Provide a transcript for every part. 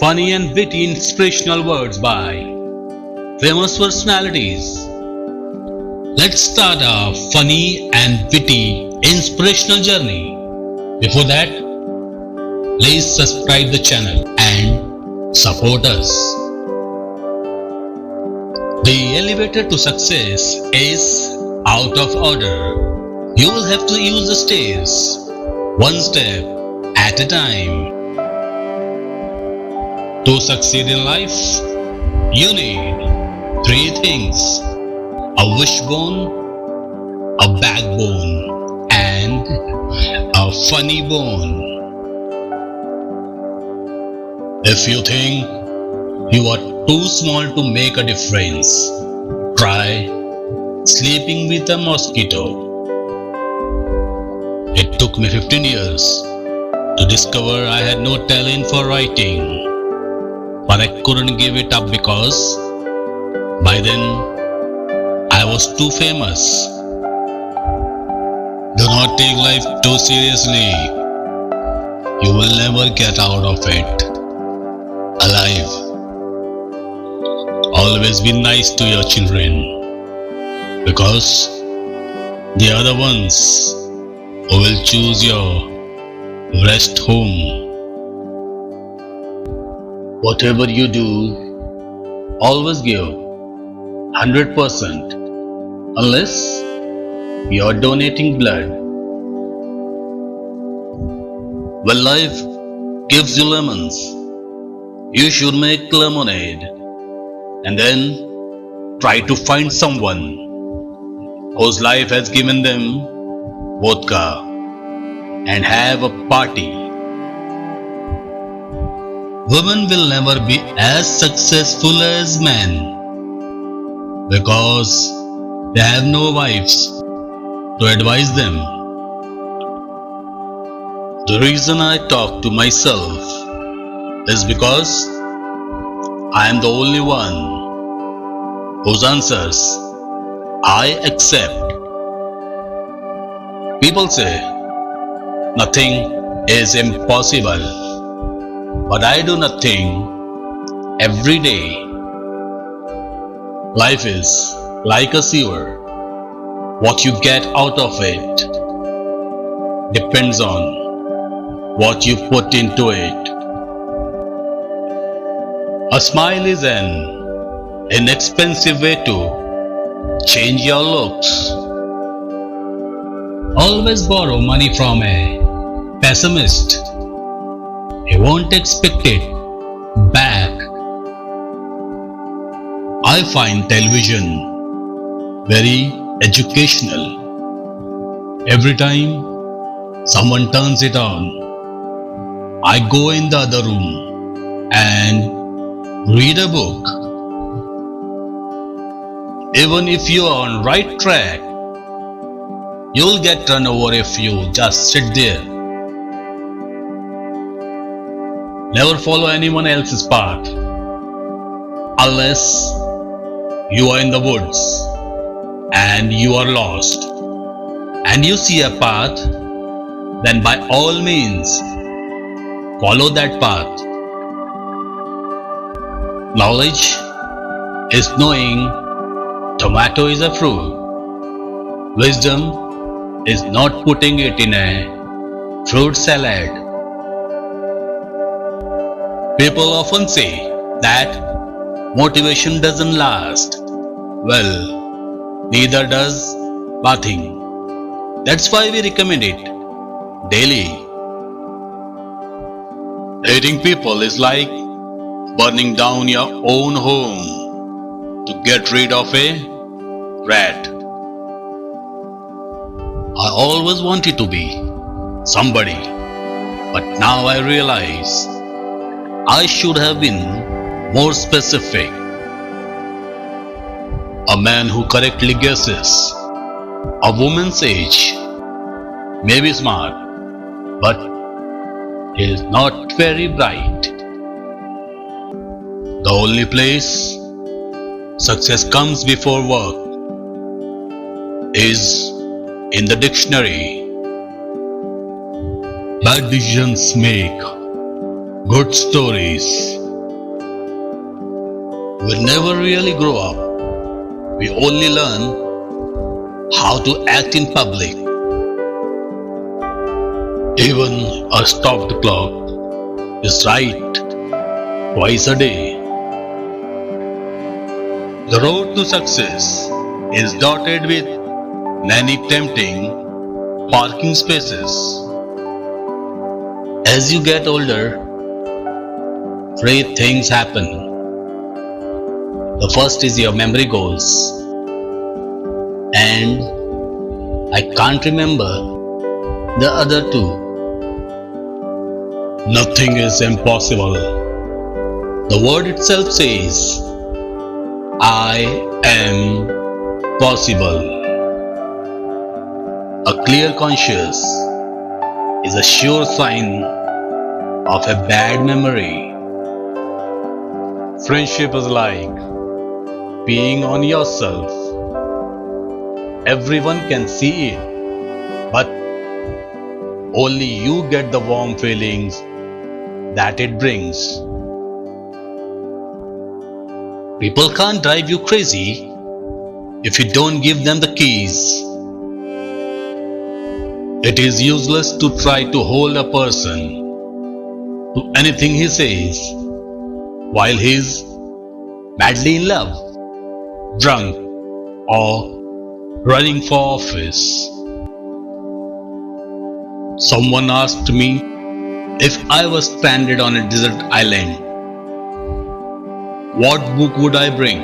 Funny and witty inspirational words by famous personalities. Let's start our funny and witty inspirational journey. Before that, please subscribe the channel and support us. The elevator to success is out of order. You will have to use the stairs, one step at a time. To succeed in life, you need three things: a wishbone, a backbone, and a funny bone. If you think you are too small to make a difference, try sleeping with a mosquito. It took me 15 years to discover I had no talent for writing, but I couldn't give it up because by then I was too famous. Do not take life too seriously. You will never get out of it alive. Always be nice to your children, because they are the ones who will choose your rest home. Whatever you do, always give 100% unless you are donating blood. When life gives you lemons, you should make lemonade, and then try to find someone whose life has given them vodka and have a party. Women will never be as successful as men because they have no wives to advise them. The reason I talk to myself is because I am the only one whose answers I accept. People say nothing is impossible, but I do nothing every day. Life is like a sewer. What you get out of it depends on what you put into it. A smile is an inexpensive way to change your looks. Always borrow money from a pessimist. He won't expect it back. I find television very educational. Every time someone turns it on, I go in the other room and read a book. Even if you are on right track, you'll get run over if you just sit there. Never follow anyone else's path unless you are in the woods and you are lost and you see a path, then by all means follow that path. Knowledge is knowing tomato is a fruit. Wisdom is not putting it in a fruit salad. People often say that motivation doesn't last. Well, neither does bathing. That's why we recommend it daily. Hating people is like burning down your own home to get rid of a rat. I always wanted to be somebody, but now I realize I should have been more specific. A man who correctly guesses a woman's age may be smart, but he is not very bright. The only place success comes before work is in the dictionary. Bad decisions make good stories. We never really grow up. We only learn how to act in public. Even a stopped clock is right twice a day. The road to success is dotted with many tempting parking spaces. As you get older, three things happen. The first is your memory goes, and I can't remember the other two. Nothing is impossible. The word itself says, I am possible. A clear conscience is a sure sign of a bad memory. Friendship is like being on yourself. Everyone can see it, but only you get the warm feelings that it brings. People can't drive you crazy if you don't give them the keys. It is useless to try to hold a person to anything he says while he's madly in love, drunk, or running for office. Someone asked me if I was stranded on a desert island, what book would I bring?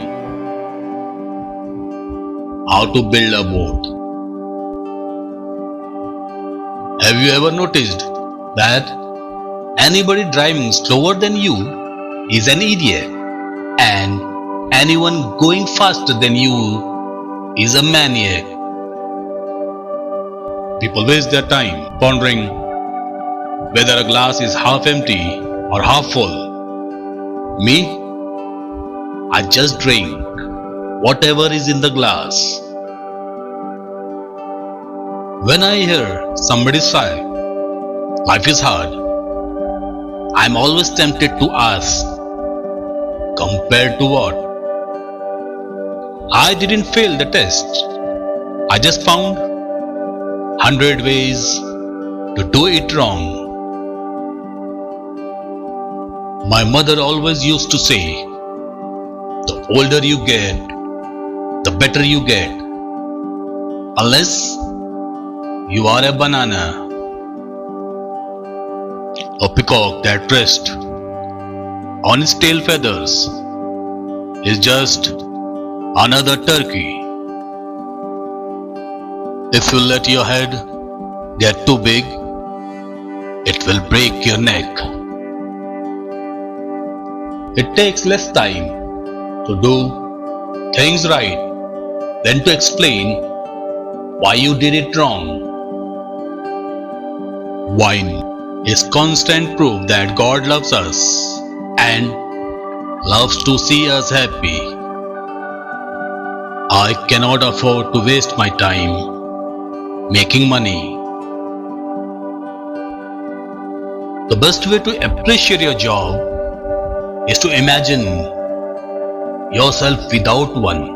How to build a boat. Have you ever noticed that anybody driving slower than you is an idiot, and anyone going faster than you is a maniac? People waste their time pondering whether a glass is half empty or half full. Me? I just drink whatever is in the glass. When I hear somebody say, life is hard, I'm always tempted to ask, compared to what? I didn't fail the test. I just found 100 ways to do it wrong. My mother always used to say, the older you get, the better you get. Unless you are a banana. A peacock that rests on its tail feathers is just another turkey. If you let your head get too big, it will break your neck. It takes less time to do things right than to explain why you did it wrong. Wine is constant proof that God loves us and loves to see us happy. I cannot afford to waste my time making money. The best way to appreciate your job is to imagine yourself without one.